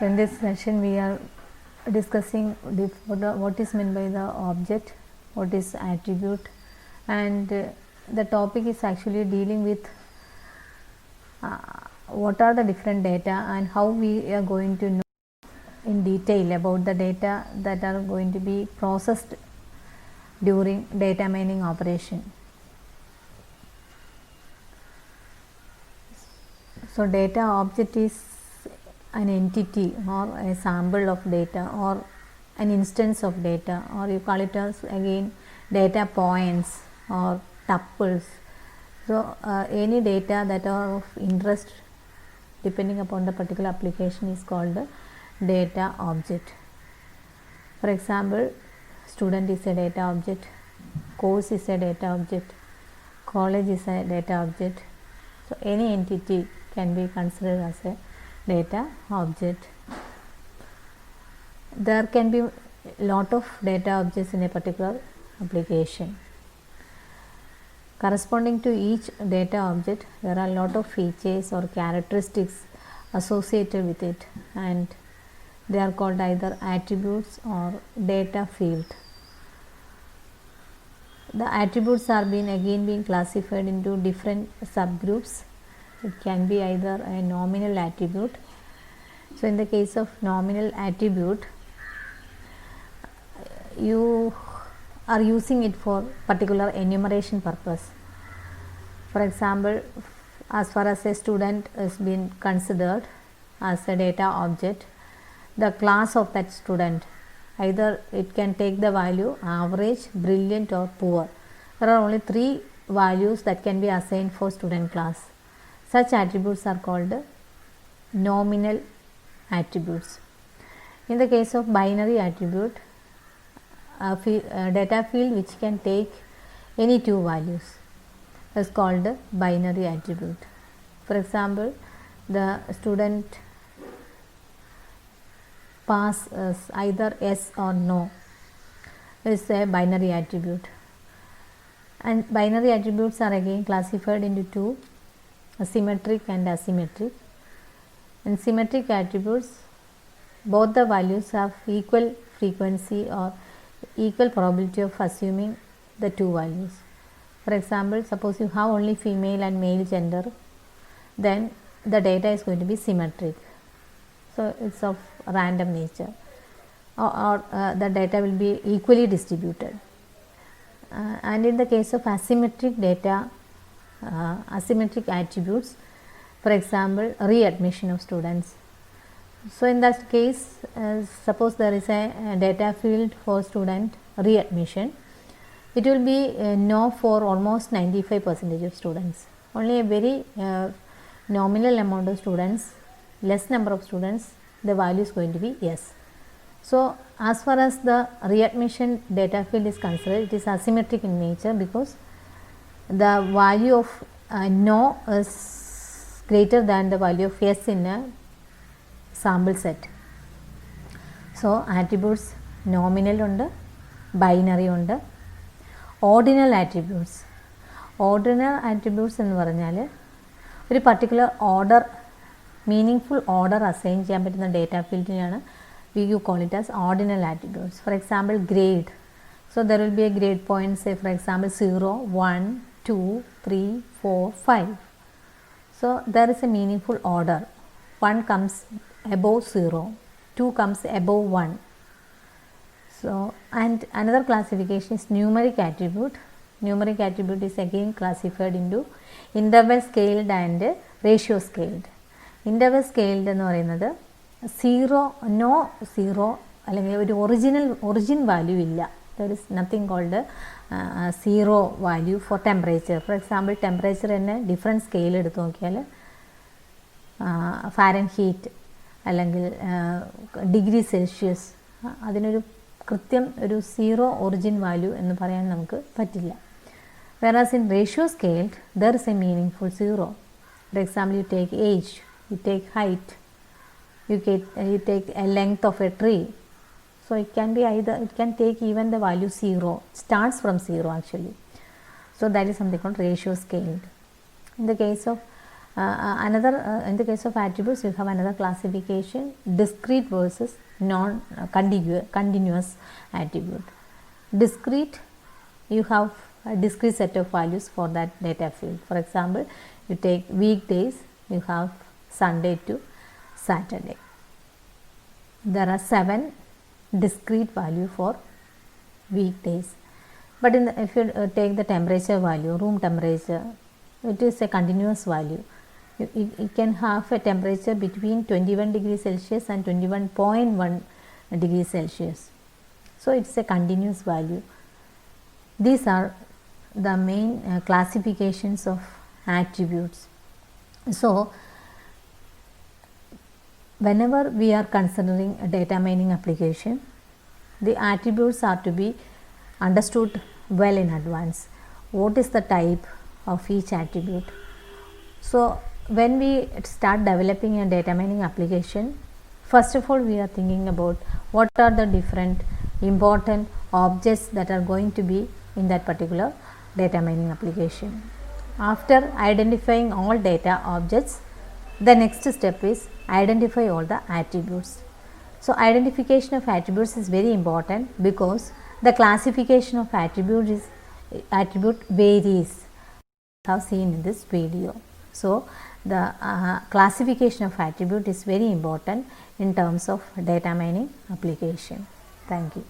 So in this session we are discussing what is meant by the object, what is attribute, and the topic is actually dealing with what are the different data and how we are going to know in detail about the data that are going to be processed during data mining operation. So data object is an entity or a sample of data or an instance of data, or you call it as again data points or tuples. So any data that are of interest depending upon the particular application is called the data object. For example, student is a data object, course is a data object, college is a data object. So any entity can be considered as a data object. There can be lot of data objects in a particular application. Corresponding to each data object, there are a lot of features or characteristics associated with it, and they are called either attributes or data field. The attributes are being classified into different subgroups. It can be either a nominal attribute. So in the case of nominal attribute, you are using it for particular enumeration purpose. For example, as far as a student is being considered as a data object, the class of that student, either it can take the value average, brilliant or poor. There are only 3 values that can be assigned for student class. Such attributes are called nominal attributes. In the case of binary attribute, a data field which can take any 2 values is called binary attribute. For example, the student pass is either yes or no is a binary attribute, and binary attributes are again classified into 2, symmetric and asymmetric. In symmetric attributes, both the values have equal frequency or equal probability of assuming the 2 values. For example, suppose you have only female and male gender, then the data is going to be symmetric. So it's of random nature, or the data will be equally distributed. And in the case of asymmetric data, asymmetric attributes, for example, readmission of students. So in that case, suppose there is a data field for student readmission, it will be no for almost 95% of students. Only a very nominal amount of students, less number of students, the value is going to be yes. So as far as the readmission data field is concerned, it is asymmetric in nature because the value of no is greater than the value of yes in a sample set. So attributes nominal undu, binary undu, ordinal attributes. Ordinal attributes എന്ന് പറഞ്ഞാൽ ഒരു particular order, meaningful order assign ചെയ്യാൻ പറ്റുന്ന data ഫീൽഡിനെയാണ് you call it as ordinal attributes. For example, grade. So there will be a grade point, say for example 0, 1, 2, 3, 4, 5. So there is a meaningful order. 1 comes above 0, 2 comes above 1. So, and another classification is numeric attribute. Numeric attribute is again classified into interval scaled and ratio scaled. Interval scaled എന്ന് പറയുന്നത് 0, no 0 അല്ലെങ്കിൽ ഒരു origin value ഇല്ല. There is nothing called zero value for temperature. For example, temperature തന്നെ different scale എടുത്ത് നോക്കിയാൽ Fahrenheit അല്ലെങ്കിൽ degree Celsius, അതിനൊരു കൃത്യം ഒരു 0 ഒറിജിൻ വാല്യൂ എന്ന് പറയാൻ നമുക്ക് പറ്റില്ല. Whereas in ratio scaled, there is a meaningful 0. For example, you take age, you take height, you take a length of a tree. So it can be either, it can take even the value 0, starts from 0 actually. So that is something called ratio scaled. In the case of In the case of attributes, you have another classification: discrete versus non continuous attribute. Discrete, you have a discrete set of values for that data field. For example, you take weekdays, you have Sunday to Saturday. There are 7 discrete value for weekdays. But if you take the temperature value, room temperature, it is a continuous value. You can have a temperature between 21 degrees Celsius and 21.1 degrees Celsius. So it's a continuous value. These are the main classifications of attributes. So whenever we are considering a data mining application, the attributes are to be understood well in advance. What is the type of each attribute? So when we start developing a data mining application, first of all we are thinking about what are the different important objects that are going to be in that particular data mining application. After identifying all data objects, the next step is identify all the attributes. So identification of attributes is very important because the classification of attribute varies, as have seen in this video. So the classification of attribute is very important in terms of data mining application. Thank you.